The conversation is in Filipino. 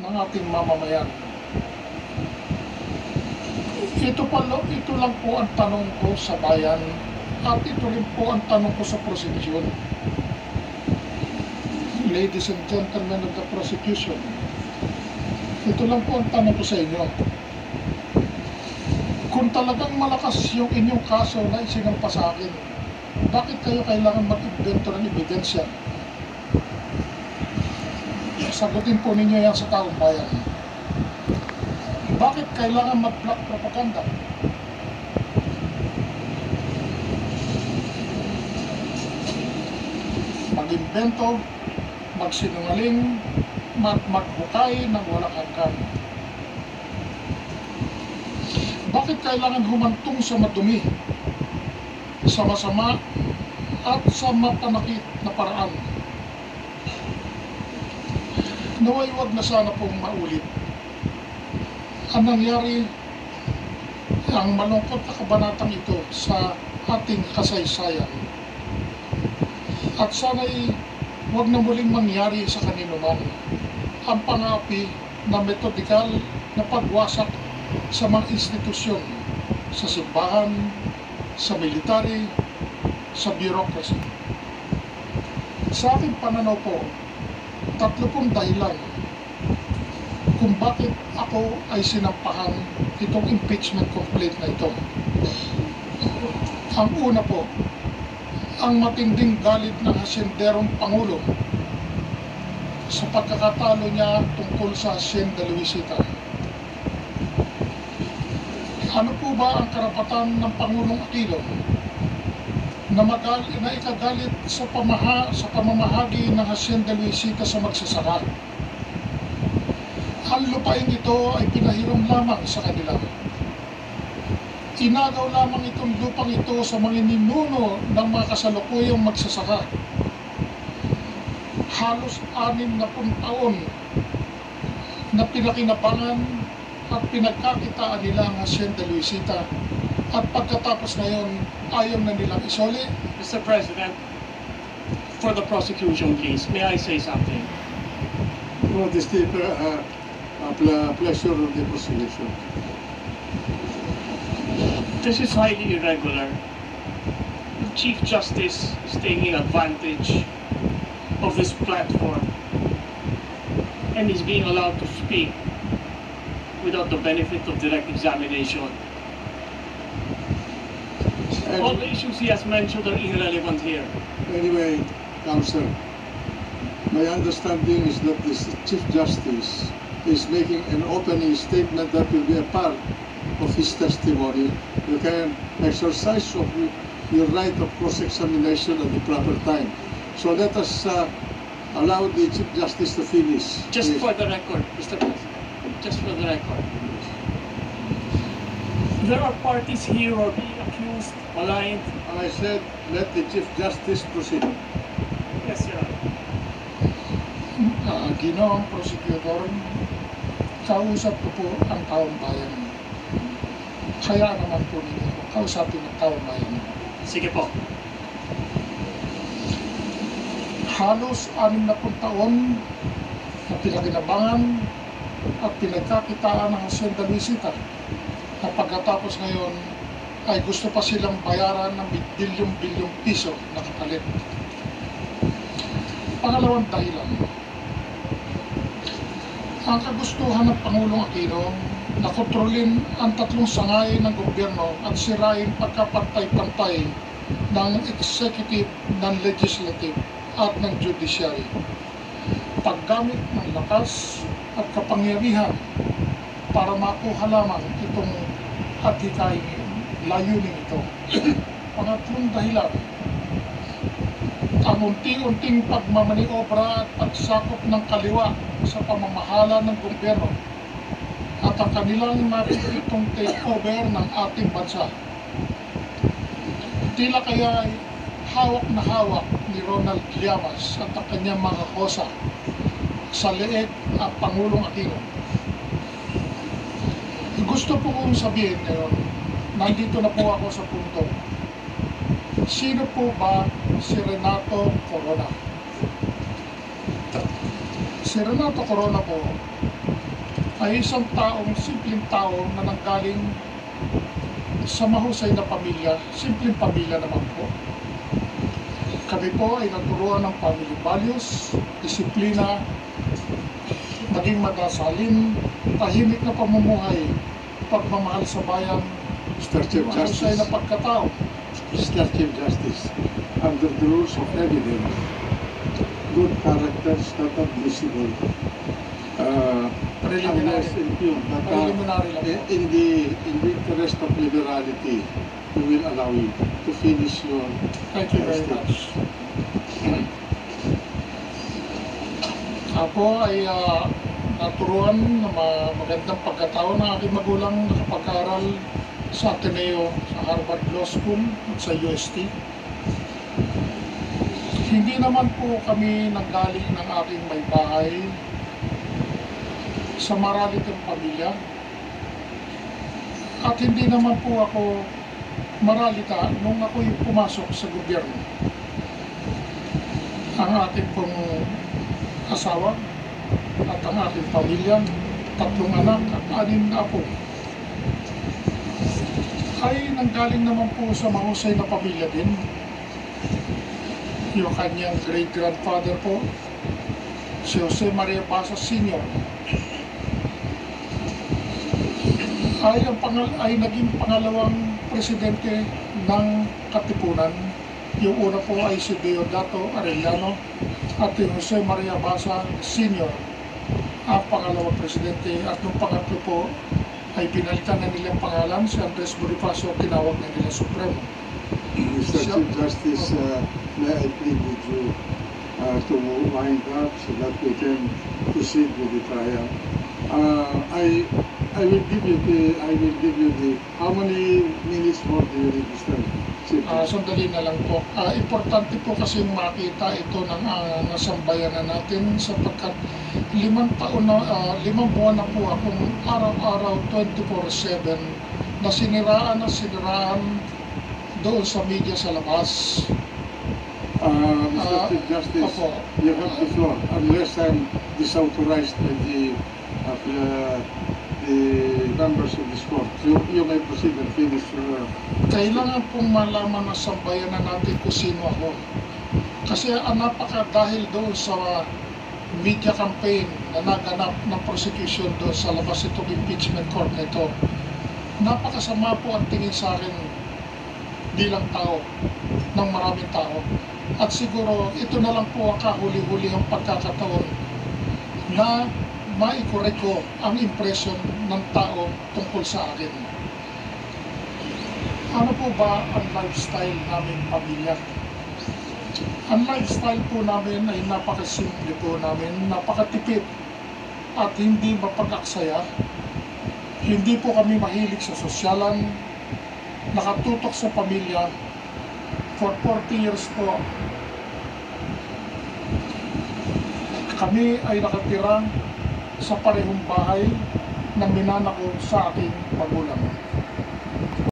ng ating mamamayan. Ito lang po ang tanong ko sa bayan at ito rin po ang tanong ko sa prosecution. Ladies and gentlemen of the prosecution, ito lang po ang tanong ko sa inyo. Kung talagang malakas yung inyong kaso na isinampa sa akin, bakit kayo kailangan mag-invento ng ebidensya? Sagutin po ninyo yan sa taong bayan. Bakit kailangan mag-black propaganda? Mag-invento, magsinungaling, maghukay ng walang hanggan. Bakit kailangan humantong sa madumi, sa masama, at sa mapanakit na paraan? Naway wag na sana pong maulit ang nangyari, ang malungkot na kabanatang ito sa ating kasaysayan. At sana'y wag na muling mangyari sa kanino man ang pangapi na metodikal na pagwasak sa mga institusyon, sa simbahan, sa military, sa bureaucracy. Sa aking pananaw po, 30 dahilan kung bakit ako ay sinampahan itong impeachment complaint na ito. Ang una po, ang matinding galit ng hasenderong Pangulo sa pagkakatalo niya tungkol sa Hacienda Luisita. Ano po ba ang karapatan ng Pangulong Aquino na ikagalit sa pamamahagi ng Hacienda Luisita sa magsasaka? Ang lupain ito ay pinahiram lamang sa kanila. Inagaw lamang itong lupang ito sa mga ninuno ng mga kasalukuyang magsasaka. Halos 60 taon na pinakinabangan at pinagkakitaan nila ang Hacienda Luisita, at pagkatapos ngayon ayaw na nilang isoli. Mr. President, for the prosecution case, may I say something? What is the pleasure of the prosecution? This is highly irregular. The Chief Justice is taking advantage of this platform and is being allowed to speak without the benefit of direct examination. All the issues he has mentioned are irrelevant here. Anyway, Counsel, my understanding is that the Chief Justice is making an opening statement that will be a part of his testimony. You can exercise of your right of cross-examination at the proper time. So let us allow the Chief Justice to finish. Just for the record, Mr. President, just for the record. There are parties here who are being accused, maligned. I said, let the Chief Justice proceed. Yes, Your Honor. Ginoong prosecutor, kausap ko po ang taong bayan. Kaya naman po ninyo kausapin ang taong bayan. Sige po. Halos 60 taon na pinakinabangan at pinagkakitaan ng Hacienda Luisita, na pagkatapos ngayon ay gusto pa silang bayaran ng bilyong-bilyong piso na kapalit. Pangalawang dahilan, ang kagustuhan ng Pangulong Aquino na kontrolin ang 3 sangay ng gobyerno at sirain pagkapantay-pantay ng executive, ng legislative at ng judiciary. Paggamit ng lakas at kapangyarihan para makuha lamang itong hadikain layunin ito. Pangatlong dahilan, ang unti-unting pagmamaniobra at pagsakop ng kaliwa sa pamamahala ng gobyerno at ang kanilang napitong takeover ng ating bansa. Tila kaya ay hawak na hawak ni Ronald Llamas at ang kanyang mga kosa sa leeg at Pangulong Aquino. Gusto po kong sabihin ngayon, nandito na po ako sa punto. Sino po ba si Renato Corona? Si Renato Corona po ay isang simpleng tao na nanggaling sa mahusay na pamilya, simpleng pamilya naman po. Kami po ay naturuan ng family values, disiplina, naging madasalin, tahimik na pamumuhay, pagmamahal sa bayan, Mr. Chief mahusay na Justice, pagkatao. Mr. Chief Justice, under the rules of evidence, good character is not admissible Preliminary. unless impugned. But Preliminary lang po. in the interest of liberality, we will allow you to finish your Thank you very much. Ako ay naturuan na magandang pagkatao ng aking magulang, nakapag-aral sa Ateneo, sa Harvard Law School at sa UST. Hindi naman po kami nanggaling ng aking may bahay sa maralitang pamilya. At hindi naman po ako maralita nung ako yung pumasok sa gobyerno. Ang ating pong asawa at ang ating pamilya, 3 anak at 6 na apo, ay nanggaling naman po sa mahusay na pamilya din. Yung kanyang great-grandfather po, si Jose Maria Basa Sr. ay naging pangalawang presidente ng Katipunan. Yung una po ay si Deodato Arellano at yung Jose Maria Basa Sr. ang pangalawang presidente, at nung pangatlo po ay pinalitan na nilang pangalan, si Andres Bonifacio, tinawag na nila Supremo. Mr. Chief Justice, may I plead with you to wind up so that we can proceed with the trial. I will give you the how many minutes more do you need, Mr. Chief Justice? Sandali na lang po. Importante po kasi makita ito ng nasambayanan natin, sapagkat 5 buwan na po akong araw-araw 24/7 na siniraan doon sa media sa labas. Mr. Chief Justice, Opo. you have the floor unless I'm disauthorized by the members of this court. You may proceed and finish. Kailangan pong malaman na sambayanan natin kung sino ako. Kasi dahil doon sa media campaign na naganap ng prosecution doon sa labas itong impeachment court na ito, napakasama po ang tingin sa akin bilang tao, ng maraming tao. At siguro ito na lang po ang kahuli-huli ang pagkakataon na maikorek ko ang impression ng tao tungkol sa akin. Ano po ba ang lifestyle namin pamilya? Ang lifestyle po namin ay napakasimple po namin, napakatipid at hindi mapag-aksaya. Hindi po kami mahilig sa sosyalan, nakatutok sa pamilya. For 40 years po, kami ay nakatira sa parehong bahay na minana ko sa aking magulang.